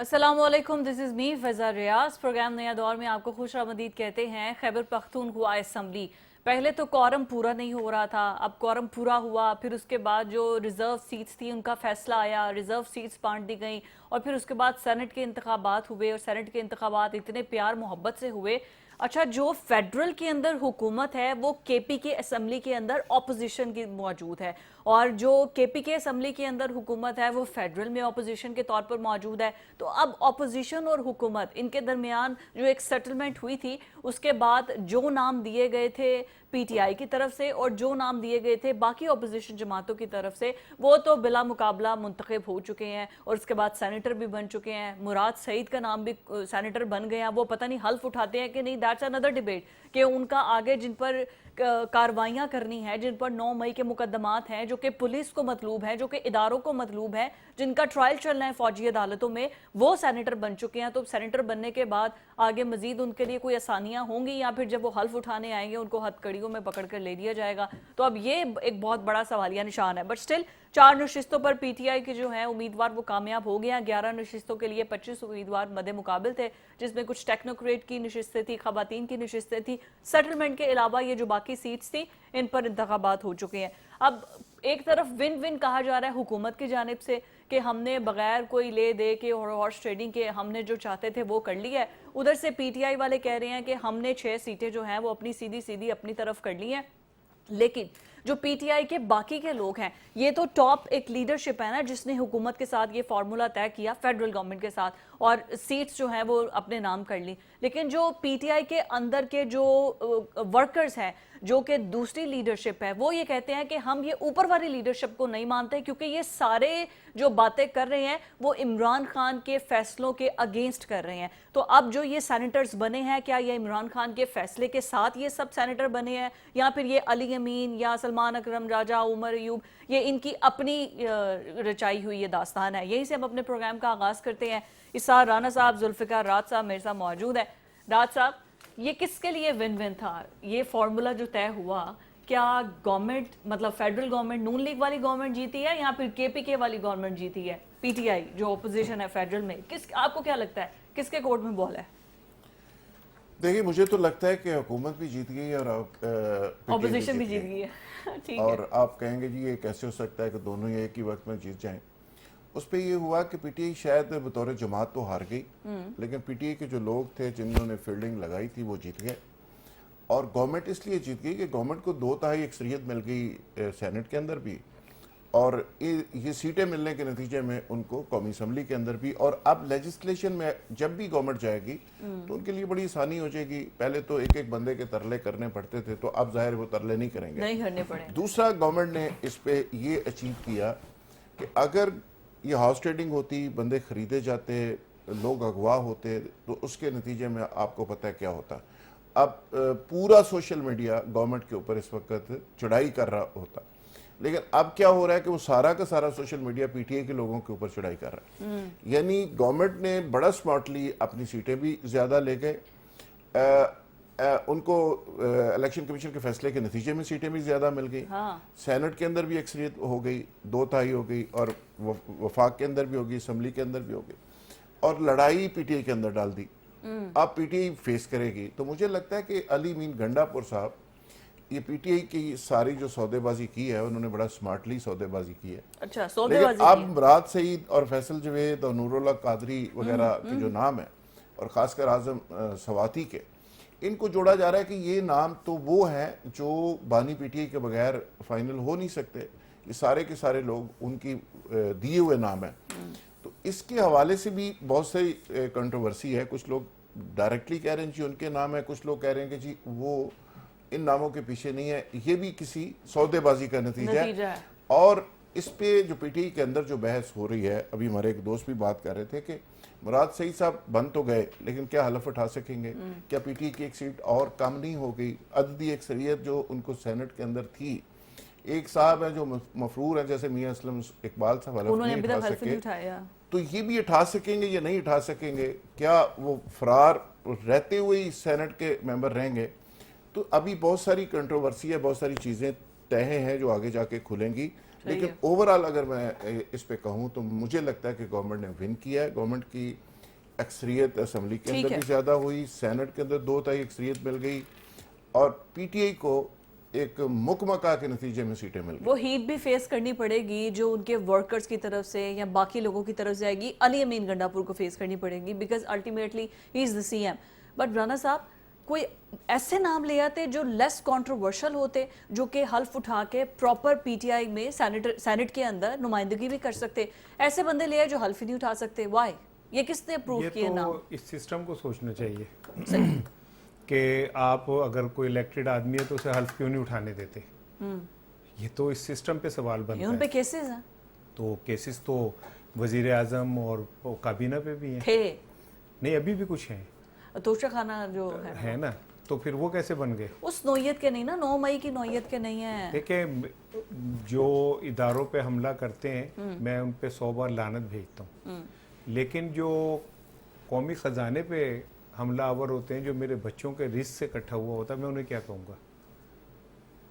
अस्सलाम वालेकुम, this is me Faiza Riaz. Programme नया दौर में आपको खुश आमदीद कहते हैं। खैबर पख्तूनख्वा असम्बली, पहले तो कॉरम पूरा नहीं हो रहा था, अब कॉरम पूरा हुआ। फिर उसके बाद जो रिज़र्व सीट्स थी उनका फैसला आया, रिज़र्व सीट्स बांट दी गई और फिर उसके बाद सेनेट के इंतखाबात हुए और सेनेट के इंतखाबात इतने प्यार मोहब्बत से हुए। अच्छा, जो फेडरल के अंदर हुकूमत है वो केपी के असम्बली के अंदर ऑपोजिशन की मौजूद है, और जो केपी के असम्बली के अंदर हुकूमत है वो फेडरल में ऑपोजिशन के तौर पर मौजूद है। तो अब ऑपोजिशन और हुकूमत इनके दरमियान जो एक सेटलमेंट हुई थी, उसके बाद जो नाम दिए गए थे पीटीआई की तरफ से और जो नाम दिए गए थे बाकी ऑपोजिशन जमातों की तरफ से, वो तो बिला मुकाबला मुंतखब हो चुके हैं और उसके बाद सेनेटर भी बन चुके हैं। मुराद सईद का नाम भी सेनेटर बन गया। वो पता नहीं हल्फ उठाते हैं कि नहीं, दैट्स अनदर डिबेट, कि उनका आगे जिन पर कार्रवाइयाँ करनी है, जिन पर 9 मई के मुकदमात हैं, जो कि पुलिस को मतलूब है, जो कि इदारों को मतलूब है, जिनका ट्रायल चलना है फौजी अदालतों में, वो सेनेटर बन चुके हैं। तो सेनेटर बनने के बाद आगे मजीद उनके लिए कोई आसानियां होंगी या फिर जब वो हल्फ उठाने आएंगे उनको हथकड़ियों में पकड़ कर ले दिया जाएगा? तो अब ये एक बहुत बड़ा सवालिया निशान है। बट स्टिल 4 नशिस्तों पर पीटीआई के जो हैं उम्मीदवार वो कामयाब हो गया। 11 नशिस्तों के लिए 25 उम्मीदवार मद्दे मुकाबिल थे, जिसमें कुछ टेक्नोक्रेट की नशिस्तें थी, खवातीन की नशिस्तें थी। सेटलमेंट के अलावा ये जो बाकी सीट्स थी इन पर इंतखाबात हो चुके हैं। अब एक तरफ विन विन कहा जा रहा है हुकूमत की जानिब से कि हमने बगैर कोई ले दे के और हॉर्स ट्रेडिंग के हमने जो चाहते थे वो कर लिया है। उधर से पीटीआई वाले कह रहे हैं कि हमने 6 सीटें जो हैं वो अपनी सीधी सीधी अपनी तरफ कर ली हैं। लेकिन जो पीटीआई के बाकी के लोग हैं, ये तो टॉप एक लीडरशिप है ना जिसने हुकूमत के साथ ये फार्मूला तय किया फेडरल गवर्नमेंट के साथ, और सीट्स जो हैं वो अपने नाम कर ली। लेकिन जो पीटीआई के अंदर के जो वर्कर्स हैं, जो कि दूसरी लीडरशिप है, वो ये कहते हैं कि हम ये ऊपर वाली लीडरशिप को नहीं मानते, क्योंकि ये सारे जो बातें कर रहे हैं वो इमरान खान के फैसलों के अगेंस्ट कर रहे हैं। तो अब जो ये सेनेटर्स बने हैं, क्या ये इमरान खान के फैसले के साथ ये सब सेनेटर बने हैं, या फिर ये अली अमीन या सलमान अकरम, राजा उमर अयूब, ये इनकी अपनी रचाई हुई ये दास्तान है? यहीं से हम अपने प्रोग्राम का आगाज करते हैं। इसार राना साहब, जुल्फिकार राज साहब मेरे साथ मौजूद है। राज साहब, ये किसके लिए विन विन था? ये फॉर्मूला जो तय हुआ, क्या गवर्नमेंट मतलब फेडरल गवर्नमेंट नून लीग वाली गवर्नमेंट जीती है या फिर केपीके वाली गवर्नमेंट जीती है? पीटीआई जो ऑपोजिशन है फेडरल में, किस आपको क्या लगता है किसके कोर्ट में बॉल है? देखिए, मुझे तो लगता है कि हुकूमत भी जीत गई और ऑपोजिशन भी जीत गई है। ठीक है। और आप कहेंगे जी ये कैसे हो सकता है कि दोनों ही एक ही वक्त में जीत जाएं? उस पर यह हुआ कि पीटीआई शायद बतौर जमात तो हार गई, लेकिन पीटीआई के जो लोग थे जिन्होंने फील्डिंग लगाई थी वो जीत गए। और गवर्नमेंट इसलिए जीत गई कि गवर्नमेंट को 2/3 अक्सरियत मिल गई सेनेट के अंदर भी, और ये सीटें मिलने के नतीजे में उनको कौमी असम्बली के अंदर भी। और अब लेजिस्लेशन में जब भी गवर्नमेंट जाएगी तो उनके लिए बड़ी आसानी हो जाएगी। पहले तो एक एक बंदे के तरले करने पड़ते थे, तो अब जाहिर वो तरले नहीं करेंगे, नहीं करने पड़े। दूसरा, गवर्नमेंट ने इस पे ये अचीव किया कि अगर ये हाउस ट्रेडिंग होती, बंदे खरीदे जाते, लोग अगवा होते, तो उसके नतीजे में आपको पता है क्या होता। अब पूरा सोशल मीडिया गवर्नमेंट के ऊपर इस वक्त चढ़ाई कर रहा होता, लेकिन अब क्या हो रहा है कि वो सारा का सारा सोशल मीडिया पीटीआई के लोगों के ऊपर चढ़ाई कर रहा है। यानी गवर्नमेंट ने बड़ा स्मार्टली अपनी सीटें भी ज्यादा ले गए, उनको इलेक्शन कमीशन के फैसले के नतीजे में सीटें भी ज्यादा मिल गई। हाँ। सेनेट के अंदर भी अक्सरियत हो गई, 2/3 हो गई, और वफाक के अंदर भी हो गई, असम्बली के अंदर भी हो गई, और लड़ाई पीटीआई के अंदर डाल दी। अब पीटीआई फेस करेगी। तो मुझे लगता है कि अली मीन गंडापुर साहब, ये पीटीआई की सारी जो सौदेबाजी की है उन्होंने बड़ा स्मार्टली सौदेबाजी की है। अच्छा, लेकिन अब मुराद सईद और फैसल जवेद और नूरुल्लाह कादरी वगैरह के जो नाम है, और खासकर आजम सवाती के, इनको जोड़ा जा रहा है कि ये नाम तो वो हैं जो बानी पीटीआई के बगैर फाइनल हो नहीं सकते। ये सारे के सारे लोग उनकी दिए हुए नाम हैं। तो इसके हवाले से भी बहुत सारी कंट्रोवर्सी है। कुछ लोग डायरेक्टली कह रहे हैं जी उनके नाम है, कुछ लोग कह रहे हैं कि जी वो इन नामों के पीछे नहीं है। ये भी किसी सौदेबाजी का नतीजा है। और इस पे जो पीटीआई के अंदर जो बहस हो रही है, अभी हमारे एक दोस्त भी बात कर रहे थे कि मुराद सईद साहब बन तो गए, लेकिन क्या हलफ उठा सकेंगे? क्या पीटीआई की एक सीट और कम नहीं हो गई? अददी अक्सरियत जो उनको सेनेट के अंदर थी, एक साहब है जो मफरूर है जैसे मियां असलम इकबाल साहब, हलफ नहीं उठा सके, तो ये भी उठा सकेंगे या नहीं उठा सकेंगे? क्या वो फरार रहते हुए ही सेनेट के मेंबर रहेंगे? तो अभी बहुत सारी कंट्रोवर्सी है, बहुत सारी चीजें तय हैं जो आगे जाके खुलेंगी। लेकिन ओवरऑल अगर मैं इस पे कहूँ तो मुझे लगता है कि गवर्नमेंट ने विन किया है। गवर्नमेंट की अक्सरियत असम्बली के ठीक अंदर है। भी ज्यादा हुई, सेनेट के अंदर 2 तिहाई अक्सरियत मिल गई और पीटीआई को एक मुकमका के नतीजे में सीटें मिल गई। वो हीट भी फेस करनी पड़ेगी जो उनके वर्कर्स की तरफ से या बाकी लोगों की तरफ से आएगी, अली अमीन गंडापुर को फेस करनी पड़ेगी, because ultimately he is the CM. But Rana साहब, कोई ऐसे नाम ले आते जो लेस कंट्रोवर्शियल होते, जो कि हल्फ उठा के प्रॉपर पीटीआई में सेनेट के अंदर नुमाइंदगी भी कर सकते। ऐसे बंदे ले आए जो हल्फ ही नहीं उठा सकते। वाई? ये किसने अप्रूव ये किए नाम? तो इस सिस्टम को सोचना चाहिए कि आप अगर कोई इलेक्टेड आदमी है तो उसे हल्फ क्यों नहीं उठाने देते। ये तो इस सिस्टम पे सवाल बनता उन पे है। केसेस हैं, तो केसेस तो वजीर आजम और काबीना पे भी हैं। थे नहीं, अभी भी कुछ हैं, तोशा खाना जो है ना। तो फिर वो कैसे बन गए? उस नौयत के नहीं ना, 9 मई की नौयत के नहीं है। देखिए, जो इदारों पे हमला करते हैं मैं उन पे 100 बार लानत भेजता हूँ, लेकिन जो कौमी खजाने पे हमलावर होते हैं, जो मेरे बच्चों के रिस्क से इकट्ठा हुआ होता है, मैं उन्हें क्या कहूँगा?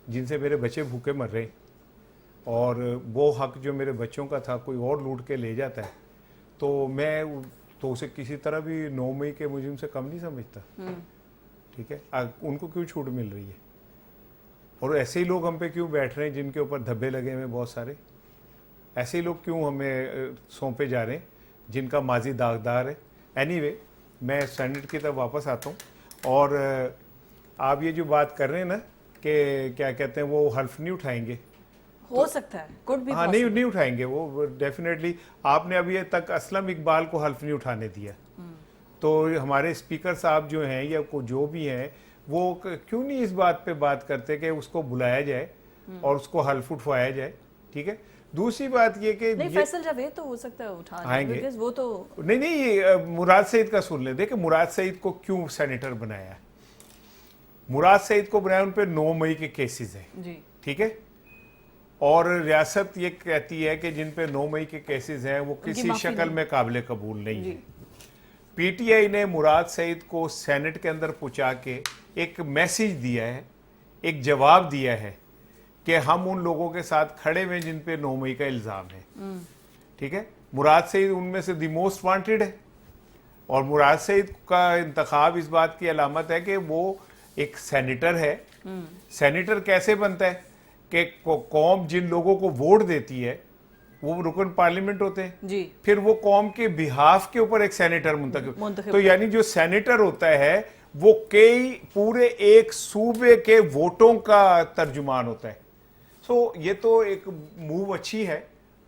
जिनसे मेरे बच्चे भूखे मर रहे, और वो हक जो मेरे बच्चों का था कोई और लूट के ले जाता है, तो मैं तो उसे किसी तरह भी 9 मई के मुजरिम से कम नहीं समझता। ठीक है, उनको क्यों छूट मिल रही है? और ऐसे ही लोग हम पे क्यों बैठ रहे हैं जिनके ऊपर धब्बे लगे हुए बहुत सारे? ऐसे ही लोग क्यों हमें सौंपे जा रहे हैं जिनका माजी दागदार है? एनीवे, मैं सेनेट की तरफ वापस आता हूँ। और आप ये जो बात कर रहे हैं ना कि क्या कहते हैं वो हल्फ नहीं उठाएंगे, हो सकता है, कुड बी हाँ, नहीं उठाएंगे वो डेफिनेटली। आपने अभी तक असलम इकबाल को हल्फ नहीं उठाने दिया, तो हमारे स्पीकर साहब जो हैं या को जो भी हैं वो क्यों नहीं इस बात पे बात करते कि उसको बुलाया जाए और उसको हल्फ उठवाया जाए? ठीक है। दूसरी बात ये कि नहीं, फैसल जावेद तो हो सकता है उठाने, आएंगे। बिकॉज़ वो तो नहीं, ये मुराद सईद का सुन ले। देखिए, मुराद सईद को क्यों सेनेटर बनाया? मुराद सईद को बनाया, उन पे 9 मई के केसेस हैं, जी, ठीक है। और रियासत ये कहती है कि जिन पे 9 मई के केसेस हैं वो किसी माफी शक्ल नहीं। में काबिल कबूल नहीं जी। है। पीटीआई ने मुराद सईद को सेनेट के अंदर पहुंचा के एक मैसेज दिया है, एक जवाब दिया है कि हम उन लोगों के साथ खड़े हुए जिन पे 9 मई का इल्ज़ाम है। ठीक है, मुराद सईद उनमें से दी मोस्ट वांटेड है, और मुराद सईद का इंतखाब इस बात की अलामत है कि वो एक सेनेटर है। सेनेटर कैसे बनता है कि कौम जिन लोगों को वोट देती है वो रुकन पार्लियामेंट होते हैं, जी, फिर वो कौम के बिहाफ के ऊपर एक सेनेटर मुंतखब। तो यानी जो सेनेटर होता है वो कई पूरे एक सूबे के वोटों का तर्जुमान होता है। सो ये तो एक मूव अच्छी है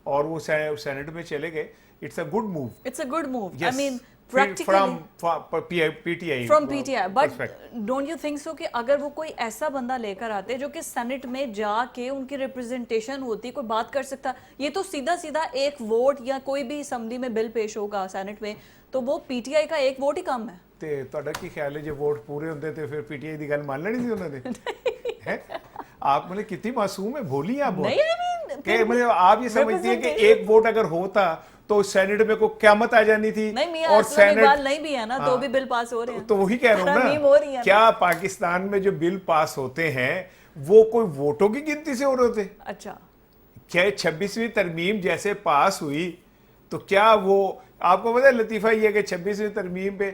और वो सेनेट में चले गए। It's a good move, it's a good move. I mean from practically PTI, from PTI. But don't you think so कि अगर वो कोई ऐसा बंदा लेकर आते जो कि सेनेट में जाके उनकी रिप्रेजेंटेशन होती, कोई बात कर सकता? ये तो सीधा सीधा एक वोट, या कोई भी असेंबली में बिल पेश होगा सेनेट में तो वो पीटीआई का एक वोट ही कम है। ਤੇ ਤੁਹਾਡਾ ਕੀ ਖਿਆਲ ਹੈ ਜੇ ਵੋਟ ਪੂਰੇ ਹੁੰਦੇ ਤੇ ਫਿਰ ਪੀਟੀਆਈ ਦੀ ਗੱਲ ਮੰਨ ਲੈਣੀ ਸੀ ਉਹਨਾਂ ਨੇ? है आप मतलब कितनी मासूम है, भोली आप बहुत। नहीं, I mean, कि मतलब आप ये समझती हैं कि एक वोट अगर होता तो सेनेट में को क्यामत आ जानी थी। नहीं, मियां और असलम इकबाल सेनेट नहीं भी है ना, तो भी बिल पास हो रहे हैं। तो वही कह रहा हूँ तरमीम हो रही है ना, ना। क्या पाकिस्तान में जो बिल पास होते हैं वो कोई वोटों की गिनती से हो रहे होते? अच्छा, क्या 26वीं तरमीम जैसे पास हुई तो क्या वो आपको पता है लतीफ़ा ये कि 26वीं तरमीम पे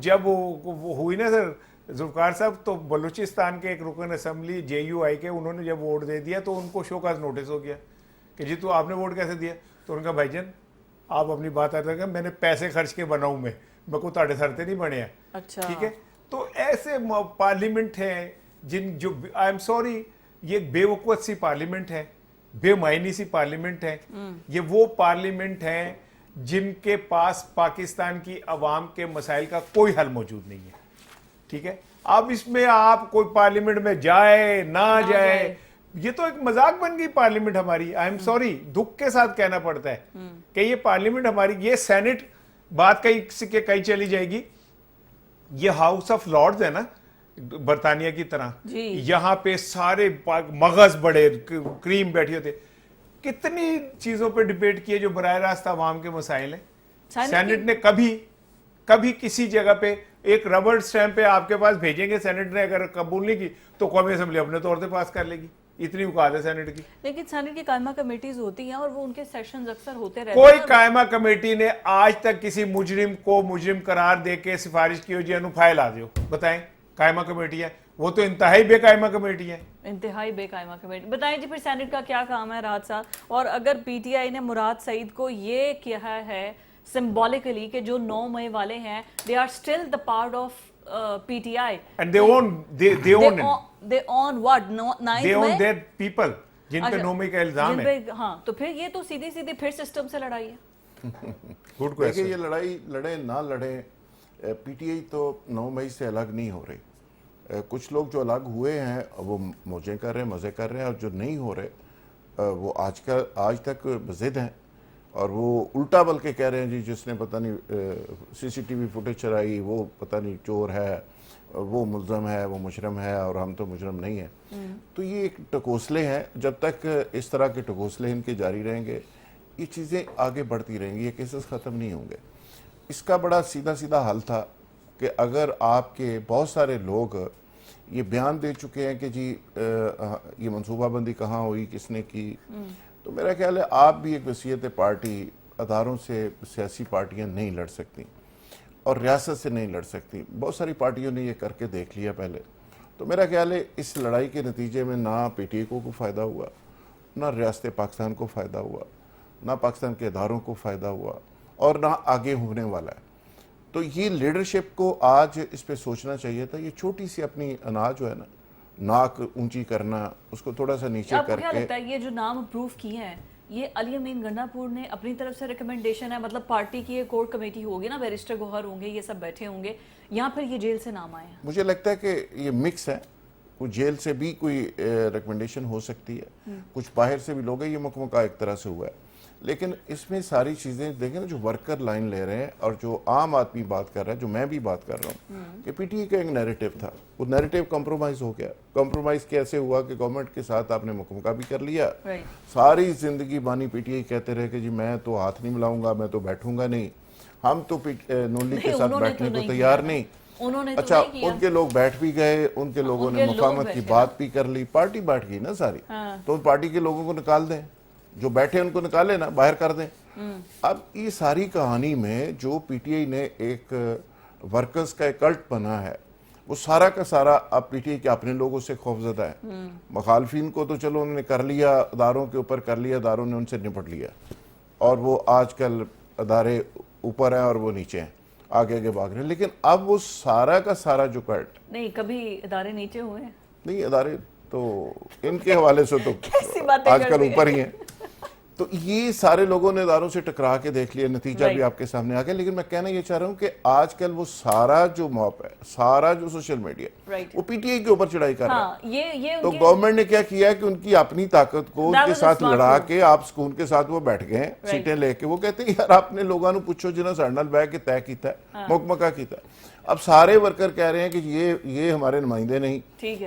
जब वो हुई ना सर जुल्फ़िकार साहब, तो बलूचिस्तान के एक रुकन असम्बली JUI के, उन्होंने जब वोट दे दिया तो उनको शोकाज नोटिस हो गया कि जी तो आपने वोट कैसे दिया? तो उनका भाईजान आप अपनी बात आता है, मैंने पैसे खर्च के बनाऊँ मैं को ताड़े सरते नहीं बने हैं। अच्छा, ठीक है। तो ऐसे पार्लियामेंट हैं जिन जो आई एम सॉरी ये बेवकूफ़ सी पार्लियामेंट है, बेमायनी सी पार्लियामेंट है। ये वो पार्लियामेंट है जिनके पास पाकिस्तान की अवाम के मसाइल का कोई हल मौजूद नहीं है। ठीक है, अब इसमें आप कोई पार्लियामेंट में जाए ना जाए, ये तो एक मजाक बन गई पार्लियामेंट हमारी। आई एम सॉरी, दुख के साथ कहना पड़ता है कि ये पार्लियामेंट हमारी, ये सेनेट बात कहीं चली जाएगी। ये हाउस ऑफ लॉर्ड्स है ना बरतानिया की तरह, यहाँ पे सारे मगज बड़े क्रीम बैठे होते, कितनी चीजों पे डिबेट किए जो बराह रास्त अवाम के मसाइल हैं। सेनेट ने कभी किसी जगह पे एक रबड़ स्टैंप पे आपके पास भेजेंगे, सेनेट ने अगर कबूल नहीं की तो कौमी असेंबली अपने तौर पे पास कर लेगी। इतनी औकात है सेनेट की। लेकिन सेनेट की कायमा कमेटीज होती हैं और वो उनके सेशंस अक्सर होते रहते कोई हैं। कायमा कमेटी ने आज तक किसी मुजरिम को मुजरिम करार देके सिफारिश की हो जी अनु फाइल आ दियो, बताएं कायमा कमेटी है? वो तो इंतहाई बेकायमा कमेटी है। इंतहाई बेकायमा कमेटी। बताएं जी फिर सेनेट का क्या काम है राहत साहब, और अगर पीटीआई ने मुराद सईद को ये किया है सिंबॉलिकली कि जो 9 मई वाले हैं they are still the part of PTI and they own they own what 9 they own मई देयर पीपल जिन पे अच्छा, 9 मई का इल्जाम जिन है। पे हाँ, तो फिर ये तो सीधी सीधी फिर सिस्टम से लड़ाई है। गुड देखिए क्वेश्चन। ये लड़ाई लड़े ना लड़े, पीटीआई तो 9 मई से अलग नहीं हो रही। कुछ लोग जो अलग हुए हैं वो मौजें कर रहे हैं, मज़े कर रहे हैं, और जो नहीं हो रहे वो आज तक ज़िद हैं, और वो उल्टा बल्कि कह रहे हैं जी जिसने पता नहीं सीसीटीवी फुटेज चराई वो पता नहीं चोर है, वो मुल्ज़म है, वो मुजरम है, और हम तो मुजरम नहीं है। तो ये एक टकोसले हैं। जब तक इस तरह के टकोसले इनके जारी रहेंगे ये चीज़ें आगे बढ़ती रहेंगी, ये केसेस ख़त्म नहीं होंगे। इसका बड़ा सीधा सीधा हल था कि अगर आपके बहुत सारे लोग ये बयान दे चुके हैं कि जी ये मनसूबाबंदी कहाँ हुई, किसने की, तो मेरा ख्याल है आप भी एक वसीयत पार्टी अदारों से सियासी पार्टियां नहीं लड़ सकती और रियासत से नहीं लड़ सकती। बहुत सारी पार्टियों ने ये करके देख लिया पहले। तो मेरा ख्याल है इस लड़ाई के नतीजे में ना पीटीआई को फ़ायदा हुआ, ना रियासत पाकिस्तान को फ़ायदा हुआ, ना पाकिस्तान के इदारों को फ़ायदा हुआ, और ना आगे होने वाला है। तो ये लीडरशिप को आज इस पे सोचना चाहिए था। ये छोटी सी अपनी अनाज जो है ना, नाक ऊंची करना, उसको थोड़ा सा नीचे आपको क्या करके। लगता है ये जो नाम अप्रूव किए हैं ये अली अमीन गंडापुर ने अपनी तरफ से रिकमेंडेशन है, मतलब पार्टी की एक कोर कमेटी होगी ना, बैरिस्टर गोहर होंगे, ये सब बैठे होंगे, या फिर ये जेल से नाम आए हैं? मुझे लगता है कि ये मिक्स है। कुछ जेल से भी कोई रिकमेंडेशन हो सकती है, कुछ बाहर से भी लोग हैं, ये मुकम्मल एक तरह से हुआ है। लेकिन इसमें सारी चीज़ें देखें ना, जो वर्कर लाइन ले रहे हैं और जो आम आदमी बात कर रहा है, जो मैं भी बात कर रहा हूँ कि पीटीआई का एक नैरेटिव था, वो नैरेटिव कॉम्प्रोमाइज़ हो गया। कॉम्प्रोमाइज़ कैसे हुआ कि गवर्नमेंट के साथ आपने मुकम्मल भी कर लिया। सारी ज़िंदगी बानी पीटीआई कहते रहे कि जी मैं तो हाथ नहीं मिलाऊंगा, मैं तो बैठूंगा नहीं, हम तो नून लीग के साथ बैठने को तैयार नहीं। उन्होंने अच्छा, उनके लोग बैठ भी गए, उनके लोगों ने मुफाहमत की बात भी कर ली, पार्टी बैठ गई ना सारी। तो उन पार्टी के लोगों को निकाल दें, जो बैठे उनको निकाले ना, बाहर कर दें। अब ये सारी कहानी में जो पीटीआई ने एक वर्कर्स का एक कल्ट बना है, वो सारा का सारा अब पीटीआई के अपने लोगों से खौफजदा है। मुखालफिन को तो चलो उन्होंने कर लिया, अदारों के ऊपर कर लिया, अदारों ने उनसे निपट लिया, और वो आजकल अदारे ऊपर हैं और वो नीचे हैं, आगे आगे भाग रहे हैं। लेकिन अब वो सारा का सारा जो कल्ट नहीं, कभी इदारे नीचे हुए हैं? नहीं, अदारे तो इनके हवाले से तो कैसी बातें आजकल करते हैं? ऊपर ही हैं। तो ये सारे लोगों ने इदारों से टकरा के देख लिया, नतीजा भी आपके सामने आ गया। लेकिन मैं कहना ये चाह रहा हूँ कि आजकल वो सारा जो मॉप है, सारा जो सोशल मीडिया, वो पीटीआई के ऊपर चढ़ाई कर रहा है। ये तो गवर्नमेंट ने क्या किया कि उनकी अपनी ताकत को उनके साथ लड़ा के आप सुकून के साथ वो बैठ गए हैं, सीटें लेके। वो कहते हैं यार आपने लोगों को पूछो जिन्होंने साढ़े नाल बह के तय किया, मुकमका किया। अब सारे वर्कर कह रहे हैं कि ये हमारे नुमाइंदे नहीं,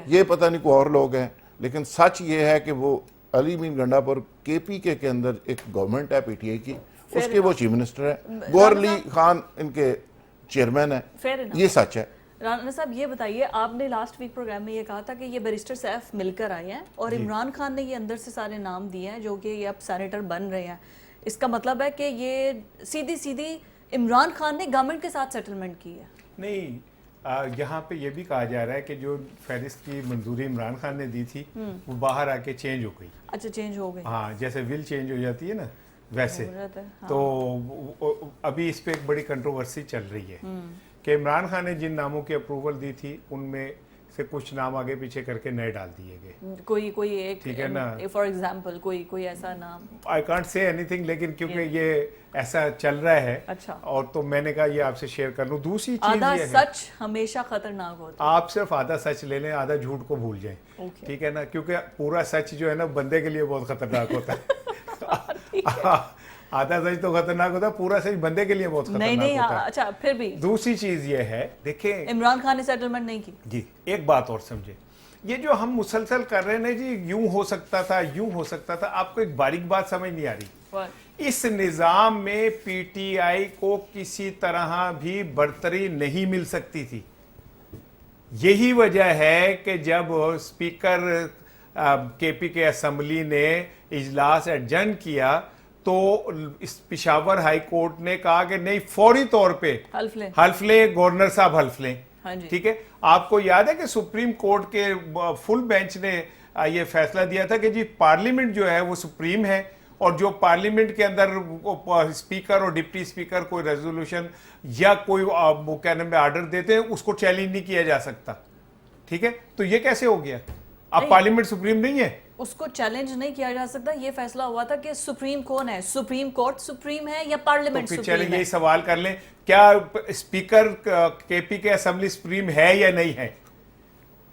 ये पता नहीं कोई और लोग हैं। लेकिन सच ये है कि वो अली अमीन गंडापुर केपीके के अंदर एक गवर्नमेंट है पीटीआई की, उसके वो चीफ मिनिस्टर है, गौहर अली खान इनके चेयरमैन है, ये सच है। राना साहब ये बताइए, आपने लास्ट वीक प्रोग्राम में ये कहा था कि ये बैरिस्टर सैफ मिलकर आए हैं और इमरान खान ने ये अंदर से सारे नाम दिए हैं जो कि ये अब सेनेटर बन रहे हैं। इसका मतलब है कि ये सीधी सीधी इमरान खान ने गवर्नमेंट के साथ सेटलमेंट की है? नहीं, यहाँ पे ये भी कहा जा रहा है कि जो फहरिस्त की मंजूरी इमरान खान ने दी थी वो बाहर आके चेंज हो गई। अच्छा, चेंज हो गई। हाँ, जैसे विल चेंज हो जाती है ना वैसे। हाँ। तो अभी इस पे एक बड़ी कंट्रोवर्सी चल रही है कि इमरान खान ने जिन नामों की अप्रूवल दी थी उनमें से कुछ नाम आगे पीछे करके नए डाल दिए गए। कोई एक, ठीक है ना, फॉर एग्जांपल कोई ऐसा नाम, आई कांट से एनीथिंग, लेकिन क्योंकि ये ऐसा चल रहा है। अच्छा। और तो मैंने कहा ये आपसे शेयर कर लूं। दूसरी चीज आधा ये सच हमेशा खतरनाक होता है। आप सिर्फ आधा सच ले लें, आधा झूठ को भूल जाएं, ठीक है ना, क्योंकि पूरा सच जो है ना बंदे के लिए बहुत खतरनाक होता है। आधा सच तो खतरनाक होता है, पूरा सच बंदे के लिए बहुत खतरनाक होता है। अच्छा, फिर भी दूसरी चीज ये है, देखें इमरान खान ने सेटलमेंट नहीं की जी। एक बात और समझे, ये जो हम मुसलसल कर रहे हैं ना जी, यूं हो सकता था, यूं हो सकता था, आपको एक बारीक बात समझ नहीं आ रही। इस निजाम में पीटीआई को किसी तरह भी बरतरी नहीं मिल सकती थी। यही वजह है कि जब स्पीकर KPK असम्बली ने इजलास एडजर्न किया तो इस पिशावर हाई कोर्ट ने कहा कि नहीं, फौरी तौर पे हल्फ लें, गवर्नर साहब हल्फ लें। हाँ जी। ठीक है, आपको याद है कि सुप्रीम कोर्ट के फुल बेंच ने ये फैसला दिया था कि जी पार्लियामेंट जो है वो सुप्रीम है, और जो पार्लियामेंट के अंदर स्पीकर और डिप्टी स्पीकर कोई रेजोल्यूशन या कोई वो कहने में आर्डर देते हैं उसको चैलेंज नहीं किया जा सकता। ठीक है, तो ये कैसे हो गया? अब पार्लियामेंट सुप्रीम नहीं है, उसको चैलेंज नहीं किया जा सकता। ये फैसला हुआ था कि सुप्रीम कौन है, सुप्रीम कोर्ट सुप्रीम है या पार्लियामेंट तो फिर सुप्रीम चलें है? यही सवाल कर लें, क्या स्पीकर KPK असेंबली सुप्रीम है या नहीं है?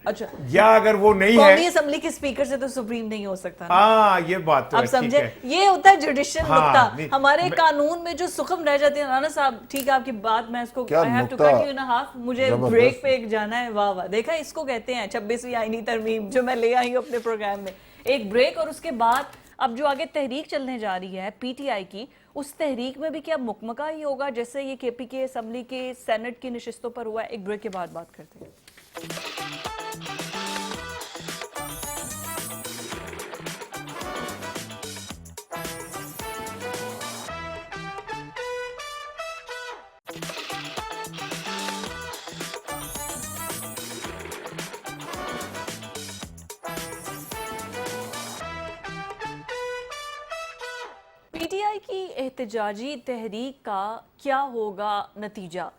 अच्छा, या अगर वो नहीं कौमी है, असेंबली के स्पीकर से तो सुप्रीम नहीं हो सकता ना। हाँ ये बात तो आप है, ठीक समझे, है। ये होता है जुडिशियल हाँ, नुक्ता। नहीं, हमारे कानून में जो सुखम रह जाते हैं राना साहब, ठीक है आपकी बात, मैं इसको क्या आई हैव टू नुक्ता? कट यू इन हाफ, मुझे जबरदस्त। ब्रेक पे एक जाना है। वाह वाह, देखा इसको कहते हैं 26वीं आईनी तरमीम जो मैं ले आई हूँ अपने प्रोग्राम में। एक ब्रेक और उसके बाद अब जो आगे तहरीक चलने जा रही है PTI की, उस तहरीक में भी क्या मुकमका ही होगा जैसे ये KPK असेंबली के सेनेट की नशिस्तों पर हुआ है? एक ब्रेक के बाद बात करते हैं। PTI की एहतजाजी तहरीक का क्या होगा नतीजा?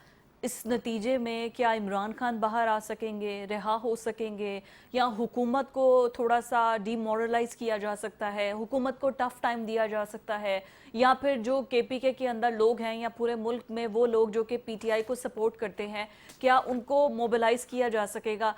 इस नतीजे में क्या इमरान खान बाहर आ सकेंगे, रिहा हो सकेंगे, या हुकूमत को थोड़ा सा डीमोरलाइज किया जा सकता है, हुकूमत को टफ टाइम दिया जा सकता है, या फिर जो KPK के अंदर लोग हैं या पूरे मुल्क में वो लोग जो कि PTI को सपोर्ट करते हैं, क्या उनको मोबिलाइज किया जा सकेगा?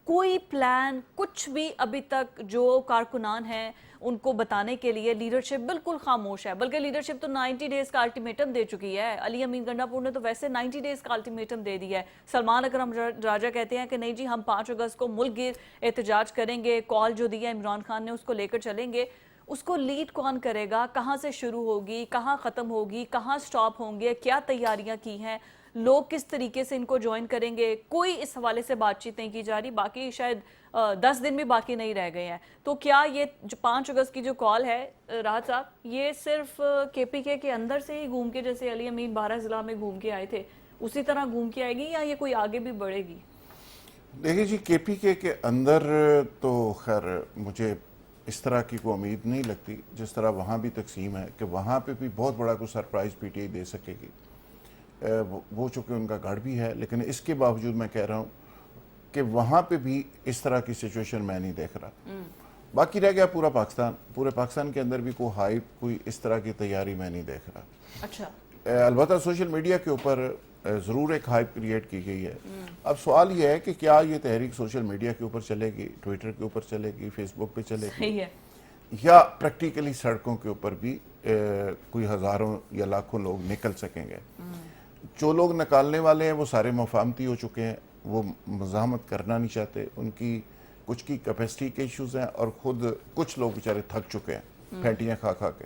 कोई प्लान कुछ भी अभी तक जो कारकुनान हैं उनको बताने के लिए लीडरशिप बिल्कुल खामोश है। बल्कि लीडरशिप तो 90 डेज का अल्टीमेटम दे चुकी है। अली अमीन गंडापुर ने तो वैसे 90 डेज का अल्टीमेटम दे दिया है। सलमान अकरम राजा कहते हैं कि नहीं जी, हम 5 अगस्त को मुल्क गिर एहतजाज करेंगे, कॉल जो दिया इमरान खान ने उसको लेकर चलेंगे। उसको लीड कौन करेगा, कहाँ से शुरू होगी, कहाँ ख़त्म होगी, कहाँ स्टॉप होंगे, क्या तैयारियां की हैं, लोग किस तरीके से इनको ज्वाइन करेंगे, कोई इस हवाले से बातचीत नहीं की जा रही। बाकी शायद 10 दिन भी बाकी नहीं रह गए हैं। तो क्या ये जो 5 अगस्त की जो कॉल है राहत साहब, ये सिर्फ KPK के अंदर से ही घूम के, जैसे अली अमीन 12 ज़िला में घूम के आए थे उसी तरह घूम के आएगी, या ये कोई आगे भी बढ़ेगी? देखिए जी, KPK के अंदर तो खैर मुझे इस तरह की कोई उम्मीद नहीं लगती। जिस तरह वहाँ भी तकसीम है कि वहाँ पे भी बहुत बड़ा कोई सरप्राइज़ PTI दे सकेगी, वो चूँकि उनका गढ़ भी है, लेकिन इसके बावजूद मैं कह रहा हूँ कि वहाँ पे भी इस तरह की सिचुएशन मैं नहीं देख रहा। बाकी रह गया पूरा पाकिस्तान। पूरे पाकिस्तान के अंदर भी कोई हाइप, कोई इस तरह की तैयारी मैं नहीं देख रहा। अच्छा, अलबत्ता सोशल मीडिया के ऊपर ज़रूर एक हाइप क्रिएट की गई है। अब सवाल ये है कि क्या ये तहरीक सोशल मीडिया के ऊपर चलेगी, ट्विटर के ऊपर चलेगी, फेसबुक पे चलेगी, सही है, या प्रैक्टिकली सड़कों के ऊपर भी कोई हज़ारों या लाखों लोग निकल सकेंगे। जो लोग निकालने वाले हैं वो सारे मफाहमती हो चुके हैं, वो मज़ाहमत करना नहीं चाहते, उनकी कुछ की कैपेसिटी के इश्यूज़ हैं, और ख़ुद कुछ लोग बेचारे थक चुके हैं फैंटियाँ खा खा के,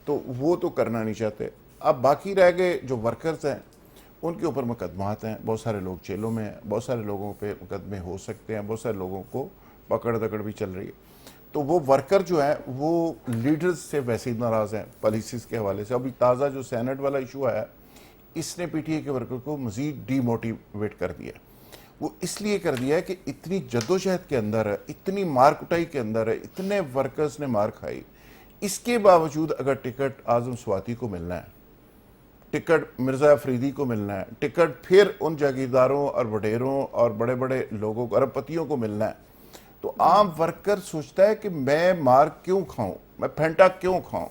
तो वो तो करना नहीं चाहते। अब बाकी रह गए जो वर्कर्स हैं, उनके ऊपर मुकदमात हैं, बहुत सारे लोग जेलों में हैं, बहुत सारे लोगों पे मुकदमे हो सकते हैं, बहुत सारे लोगों को पकड़ दकड़ भी चल रही है। तो वो वर्कर जो है वो लीडर्स से वैसे ही नाराज़ हैं पॉलिसीज़ के हवाले से। अभी ताज़ा जो सेनेट वाला इशू आया, इसने PTI के वर्कर को मज़ीद डीमोटिवेट कर दिया। वो इसलिए कर दिया है कि इतनी जद्दोजहद के अंदर है, इतनी मार कुटाई के अंदर है, इतने वर्कर्स ने मार खाई, इसके बावजूद अगर टिकट आज़म स्वाति को मिलना है, टिकट मिर्ज़ा अफरीदी को मिलना है, टिकट फिर उन जागीरदारों और वडेरों और बड़े बड़े लोगों को, अरबपतियों को मिलना है, तो आम वर्कर सोचता है कि मैं मार क्यों खाऊं, मैं फेंटा क्यों खाऊं,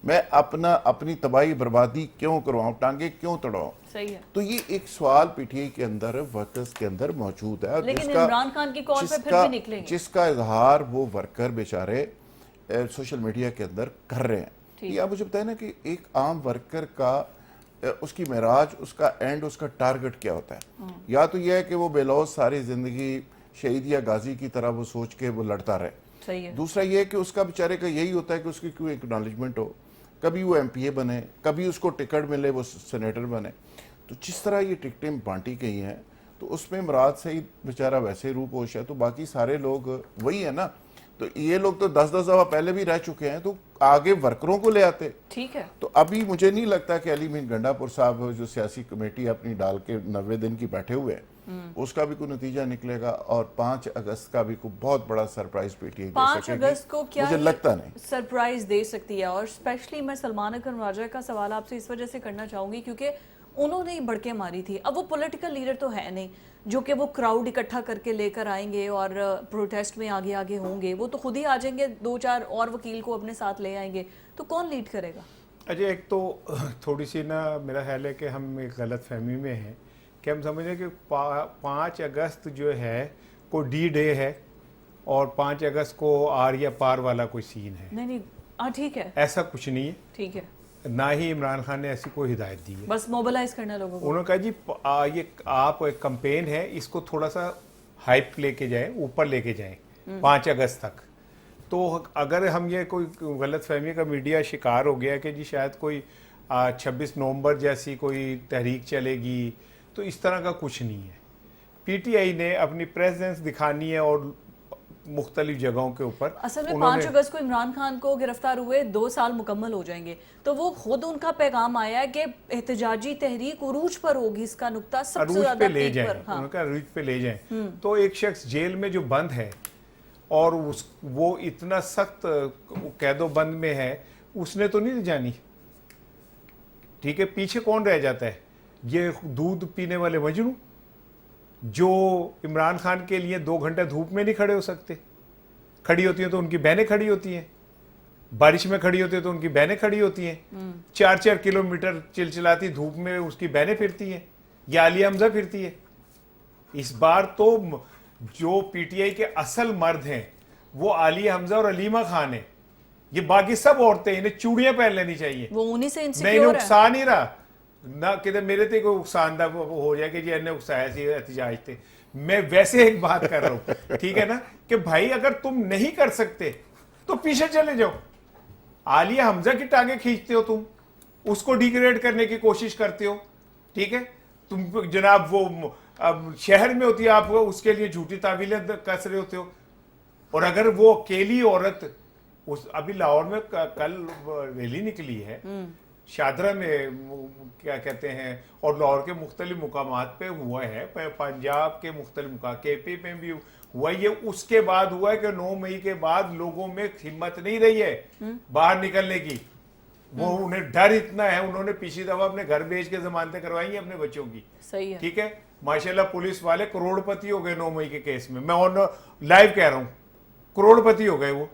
मैं अपनी तबाही बर्बादी क्यों करवाऊं, टांगे क्यों तड़ाऊं। सही है। तो ये एक सवाल PTI के अंदर, वर्कर्स के अंदर मौजूद है, लेकिन इमरान खान की कॉल पे फिर भी निकलेंगे, जिसका इजहार वो वर्कर बेचारे सोशल मीडिया के अंदर कर रहे हैं। ये आप मुझे बताए ना कि एक आम वर्कर का उसकी मेराज, उसका एंड, उसका टारगेट क्या होता है? या तो यह है कि वो बेलौस सारी जिंदगी शहीद या गाजी की तरह वो सोच के वो लड़ता रहे। सही है। दूसरा ये है कि उसका बेचारे का यही होता है कि उसकी कोई एक्नॉलेजमेंट हो, कभी वो MPA बने, कभी उसको टिकट मिले वो सेनेटर बने। तो जिस तरह ये टिकटें बांटी गई हैं, तो उसमें मुराद से ही बेचारा वैसे रूप होश है, तो बाकी सारे लोग वही है ना। تو یہ لوگ تو 10-10 دفعہ پہلے بھی رہ چکے ہیں, تو آگے ورکروں کو لے آتے. ٹھیک ہے, تو ابھی مجھے نہیں لگتا کہ علی مین گنڈا پور صاحب جو سیاسی کمیٹی اپنی ڈال کے 90 دن کی بیٹھے ہوئے ہیں, اس کا بھی کوئی نتیجہ نکلے گا, اور 5 اگست کا بھی کوئی بہت بڑا سرپرائز پی ٹی آئی دے 5 سکے گی, اگست کو کیا مجھے لگتا نہیں سرپرائز دے سکتی ہے. اور اسپیشلی میں سلمان اکرم راجہ کا سوال آپ سے اس وجہ سے کرنا چاہوں گی کیونکہ انہوں نے ہی بڑکیں ماری تھی. اب وہ پولیٹیکل لیڈر تو ہے نہیں جو کہ وہ کراؤڈ اکٹھا کر کے لے کر آئیں گے اور پروٹیسٹ میں آگے آگے ہوں گے. وہ تو خود ہی آ جائیں گے, 2-4 اور وکیل کو اپنے ساتھ لے آئیں گے, تو کون لیڈ کرے گا؟ اچھا, ایک تو تھوڑی سی نا میرا خیال ہے کہ ہم ایک غلط فہمی میں ہیں کہ ہم سمجھ رہے ہیں کہ 5 اگست جو ہے کوئی ڈی ڈے ہے اور 5 اگست کو آر یا پار والا کوئی سین ہے. نہیں, ٹھیک ہے, ایسا کچھ نہیں ہے, ٹھیک ہے, نہ ہی عمران خان نے ایسی کوئی ہدایت دی ہے. بس موبلائز کرنا لوگوں کو. انہوں نے کہا جی یہ آپ ایک کمپین ہے, اس کو تھوڑا سا ہائپ لے کے جائیں, اوپر لے کے جائیں 5 اگست تک. تو اگر ہم یہ کوئی غلط فہمی کا میڈیا شکار ہو گیا کہ جی شاید کوئی 26 نومبر جیسی کوئی تحریک چلے گی, تو اس طرح کا کچھ نہیں ہے. پی ٹی آئی نے اپنی پریزنس دکھانی ہے اور مختلف جگہوں کے اوپر. اصل میں 5 اگست کو عمران خان کو گرفتار ہوئے 2 سال مکمل ہو جائیں گے, تو وہ خود ان کا پیغام آیا ہے کہ احتجاجی تحریک عروج پر ہوگی, اس کا نقطہ سب سے زیادہ پیک پر. انہوں نے کہا عروج پہ لے جائیں. تو ایک شخص جیل میں جو بند ہے اور وہ اتنا سخت قید و بند میں ہے, اس نے تو نہیں جانی. ٹھیک ہے, پیچھے کون رہ جاتا ہے؟ یہ دودھ پینے والے مجنو جو عمران خان کے لیے 2 گھنٹے دھوپ میں نہیں کھڑے ہو سکتے. کھڑی ہوتی ہیں تو ان کی بہنیں کھڑی ہوتی ہیں, بارش میں کھڑی ہوتی ہے تو ان کی بہنیں کھڑی ہوتی ہیں, 4-4 کلومیٹر چلچلاتی دھوپ میں اس کی بہنیں پھرتی ہیں, یا عالیہ حمزہ پھرتی ہے. اس بار تو جو پی ٹی آئی کے اصل مرد ہیں وہ عالیہ حمزہ اور علیمہ خان ہیں. یہ باقی سب عورتیں, انہیں چوڑیاں پہن لینی چاہیے. وہ انہی سے میں انسیکیور انہیں ہے. اکسا نہیں رہا نہ کہ میرے تے کوئی اکساندہ ہو جائے کہ جی انہیں اکسایا سی احتجاج تھے. میں ویسے ایک بات کر رہا ہوں, ٹھیک ہے نا, کہ بھائی اگر تم نہیں کر سکتے تو پیچھے چلے جاؤ. عالیہ حمزہ کی ٹانگیں کھینچتے ہو, تم اس کو ڈیگریڈ کرنے کی کوشش کرتے ہو. ٹھیک ہے, تم جناب وہ شہر میں ہوتی ہے, آپ اس کے لیے جھوٹی تعویلیں کس رہے ہوتے ہو. اور اگر وہ اکیلی عورت, ابھی لاہور میں کل ریلی نکلی ہے, شادرہ میں کیا کہتے ہیں, اور لاہور کے مختلف مقامات پہ ہوا ہے, پنجاب کے مختلف مقامات, کے پی میں بھی ہوا. یہ اس کے بعد ہوا ہے کہ 9 مئی کے بعد لوگوں میں ہمت نہیں رہی ہے باہر نکلنے کی. وہ انہیں ڈر اتنا ہے, انہوں نے پچھلی دفعہ اپنے گھر بیچ کے ضمانتیں کروائی ہیں اپنے بچوں کی. صحیح ہے, ٹھیک ہے, ماشاءاللہ پولیس والے کروڑ پتی ہو گئے 9 مئی کے کیس میں. میں لائیو کہہ رہا ہوں, کروڑ پتی ہو گئے وہ.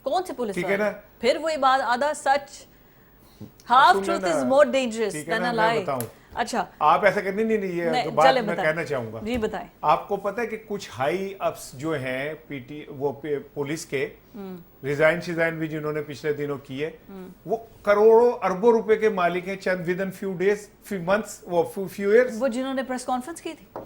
کون سے پولیس ٹھیک ہے نا, پھر وہی بات, آدھا سچ, half truth is more dangerous than a lie. اچھا, آپ ایسا کرنے نہیں, یہ بات میں کہنا چاہوں گا. جی بتائیں. آپ کو پتہ ہے کہ کچھ ہائی اپس جو ہیں وہ پولیس کے ریزائن بھی جنہوں نے پچھلے دنوں کیے, وہ کروڑوں اربوں روپے کے مالک ہیں چند ودن فیو ڈیز, فیو منتھس, وہ فیو ایئرز, وہ جنہوں نے پریس کانفرنس کی تھی.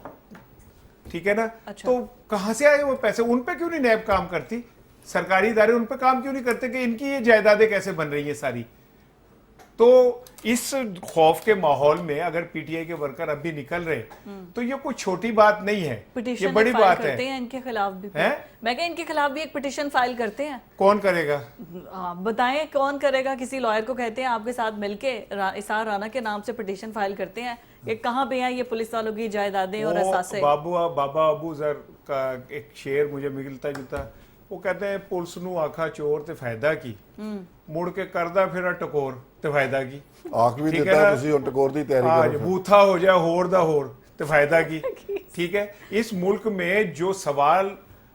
ٹھیک ہے نا. تو کہاں سے آئے وہ پیسے؟ ان پہ کیوں نہیں نیب کام کرتی؟ سرکاری ادارے ان پہ کام کیوں نہیں کرتے کہ ان کی یہ جائیدادیں کیسے بن رہی ہیں ساری؟ تو اس خوف کے ماحول میں اگر پی ٹی آئی کے ورکر اب بھی نکل رہے تو یہ کوئی چھوٹی بات نہیں ہے, یہ بڑی بات ہے. کرتے ہیں ان کے خلاف بھی, میں کہ ان کے خلاف بھی ایک پٹیشن فائل کرتے ہیں. کون کرے گا؟ بتائیں کون کرے گا؟ کسی لائر کو کہتے ہیں آپ کے ساتھ مل کے اسار رانا کے نام سے پٹیشن فائل کرتے ہیں کہ کہاں پہ ہیں یہ پولیس والوں کی جائیدادیں اور اثاثے. بابا ابو ذر کا ایک شعر مجھے ملتا جلتا, وہ کہتے ہیں پولیس نو آکھا چور تے فائدہ کی, مڑ کے کردہ پھر ٹکور تے فائدہ کی. آنکھ بھی دیتا ہے تسی ٹکور دی تیاری کرو, بوتھا ہو جائے ہور دا ہور تے فائدہ کی. ٹھیک ہے, اس ملک میں جو سوال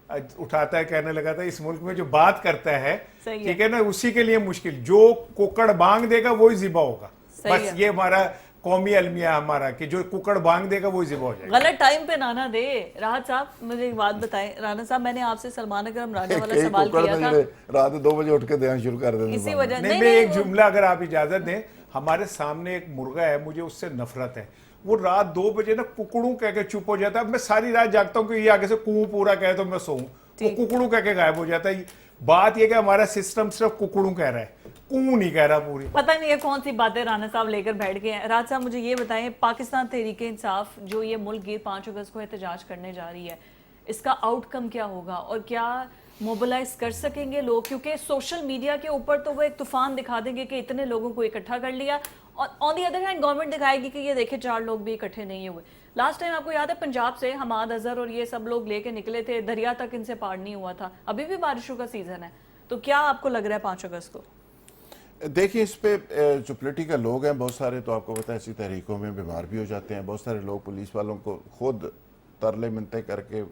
اٹھاتا ہے, کہنے لگا تھا, اس ملک میں جو بات کرتا ہے, ٹھیک ہے نا, اسی کے لیے مشکل. جو کوکڑ بانگ دے گا وہی ذبح ہوگا. بس یہ ہمارا قومی المیہ ہمارا کہ جو ککڑ بانگ دے گا وہی ذبح ہو جائے گا. غلط ٹائم پہ نانا دے. راحت صاحب مجھے ایک بات بتائیں, رانا صاحب میں نے آپ سے سلمان اکرم راجہ والا سوال کیا تھا, رات 2 بجے اٹھ کے دینا شروع کر دیتے. اسی وجہ نہیں, میں ایک جملہ اگر آپ اجازت دیں, ہمارے سامنے ایک مرغا ہے, مجھے اس سے نفرت ہے. وہ رات 2 بجے نا ککڑوں کہہ کے چپ ہو جاتا ہے. اب میں ساری رات جاگتا ہوں کہ یہ آگے سے کوں پورا کہے تو میں سوؤں, وہ ککڑوں کہہ کے غائب ہو جاتا ہے. بات یہ کہ ہمارا سسٹم صرف ککڑوں کہہ رہا ہے, کوں نہیں کہہ رہا پوری. پتہ نہیں ہے کون سی باتیں رانا صاحب لے کر بیٹھ گئے ہیں. راحت صاحب مجھے یہ بتائیں, پاکستان تحریک انصاف جو یہ ملک گیر 5 اگست کو احتجاج کرنے جا رہی ہے, اس کا آؤٹ کم کیا ہوگا, اور کیا मोबिलाइज कर सकेंगे लोग, क्योंकि सोशल मीडिया के ऊपर तो वो एक तूफान दिखा देंगे कि इतने लोगों को इकट्ठा कर लिया, और on the other hand government दिखाएगी कि ये देखे 4 लोग भी इकट्ठे नहीं हुए। लास्ट टाइम आपको याद है पंजाब से हमाद अजहर और ये सब लोग लेके निकले थे, दरिया तक इनसे पार नहीं हुआ था। अभी भी बारिशों का सीजन है, तो क्या आपको लग रहा है 5 अगस्त को? देखिए, इस पे जो पॉलिटिकल लोग हैं बहुत सारे, तो आपको पता है ऐसी तहरीकों में बीमार भी हो जाते हैं। बहुत सारे लोग पुलिस वालों को खुद तरले मिनते करके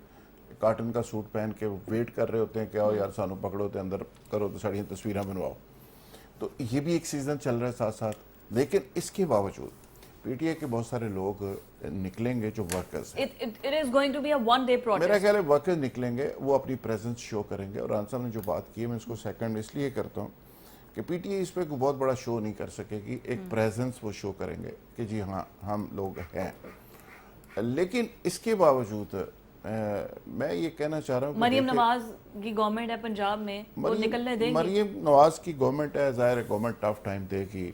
काटन का सूट पहन के वेट कर रहे होते हैं कि आओ यार सानू पकड़ो तो अंदर करो तो साड़ियाँ तस्वीरें बनवाओ। तो ये भी एक सीज़न चल रहा है साथ साथ। लेकिन इसके बावजूद पीटीआई के बहुत सारे लोग निकलेंगे जो वर्कर्स हैं। It is going to be a one day protest. मेरा ख्याल है वर्कर्स निकलेंगे, वो अपनी प्रेजेंस शो करेंगे। और आंसर ने जो बात की है मैं इसको सेकंड इसलिए करता हूँ कि पीटीआई इस पर कोई बहुत बड़ा शो नहीं कर सकेगी, एक प्रेजेंस वो शो करेंगे कि जी हाँ हम लोग हैं। लेकिन इसके बावजूद मैं ये कहना चाह रहा हूँ, मरियम नवाज की गवर्नमेंट है पंजाब में, वो निकलने देंगी? मरियम नवाज की गवर्नमेंट है, जाहिर है गवर्नमेंट टफ टाइम देगी।